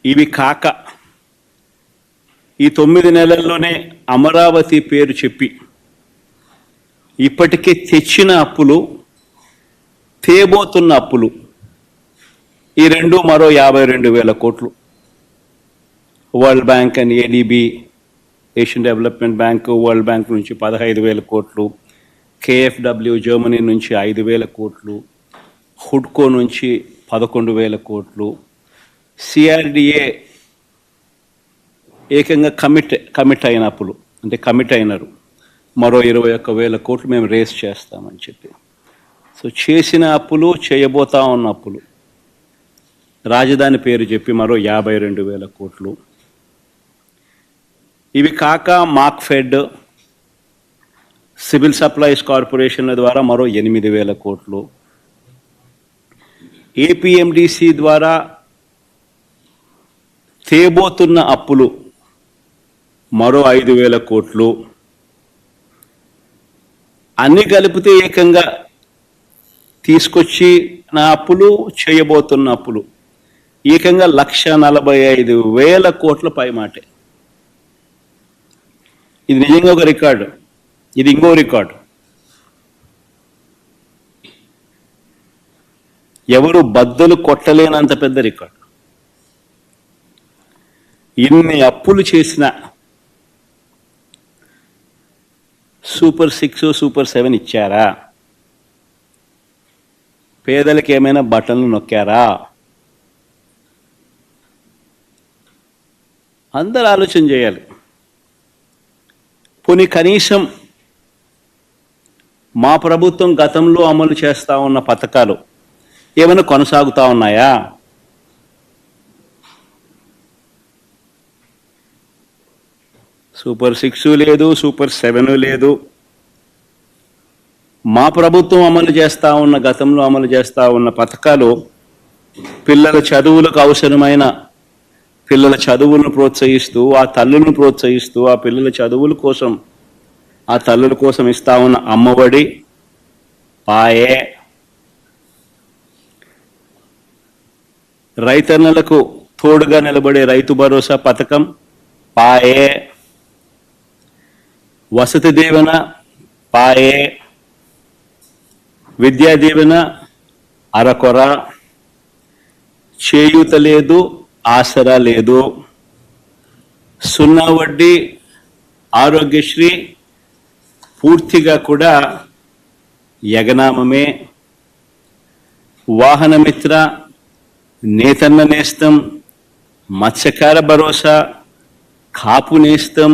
ఇవి కాక ఈ 9 నెలల్లోనే అమరావతి పేరు చెప్పి ఇప్పటికే తెచ్చిన అప్పులు, తేబోతున్న అప్పులు ఈ రెండు మరో 52,000 కోట్లు. World bank and ADB, Asian development bank, world bank నుంచి 15,000 కోట్లు, కేఎఫ్డబ్ల్యూ జర్మనీ నుంచి 5,000 కోట్లు, హుడ్కో నుంచి 11,000 కోట్లు, సిఆర్డిఏ ఏకంగా కమిట్ అయిన అప్పులు, అంటే కమిట్ అయినారు, మరో 21,000 కోట్లు మేము రేస్ చేస్తామని చెప్పి. సో చేసిన అప్పులు, చేయబోతా ఉన్న అప్పులు, రాజధాని పేరు చెప్పి మరో 52,000 కోట్లు. ఇవి కాక మార్క్ఫెడ్, సివిల్ సప్లైస్ కార్పొరేషన్ల ద్వారా మరో 8,000 కోట్లు, ఏపీఎండిసి ద్వారా తేబోతున్న అప్పులు మరో 5,000 కోట్లు. అన్ని కలిపితే ఏకంగా తీసుకొచ్చి నా అప్పులు, చేయబోతున్న అప్పులు ఏకంగా 1,45,000 కోట్ల పై మాటే. ఇది నిజంగా ఒక రికార్డు. ఇది ఇంకో రికార్డు. ఎవరు బద్దలు కొట్టలేనంత పెద్ద రికార్డు. ఇన్ని అప్పులు చేసిన సూపర్ 6, సూపర్ 7 ఇచ్చారా? పేదలకు ఏమైనా బటన్లు నొక్కారా? అందరూ ఆలోచన చేయాలి. పోనీ కనీసం మా ప్రభుత్వం గతంలో అమలు చేస్తూ ఉన్న పథకాలు ఏమైనా కొనసాగుతూ ఉన్నాయా? సూపర్ 6 లేదు, సూపర్ 7 లేదు. మా ప్రభుత్వం అమలు చేస్తూ ఉన్న, గతంలో అమలు చేస్తూ ఉన్న పథకాలు పిల్లల చదువులకు అవసరమైన పిల్లల చదువులను ప్రోత్సహిస్తూ, ఆ తల్లులను ప్రోత్సహిస్తూ, ఆ పిల్లల చదువుల కోసం, ఆ తల్లుల కోసం ఇస్తా ఉన్న అమ్మఒడి, పాయే, రైతన్నలకు తోడుగా నిలబడే రైతు భరోసా పథకం, పాయే, వసతి దీవెన, పాయే, విద్యా దీవెన అరకొర, చేయూత లేదు, ఆసరా లేదు, 0 వడ్డీ, ఆరోగ్యశ్రీ పూర్తిగా కూడా యగనామమే, వాహనమిత్ర, నేతన్న నేస్తం, మత్స్యకార భరోసా, కాపు నేస్తం,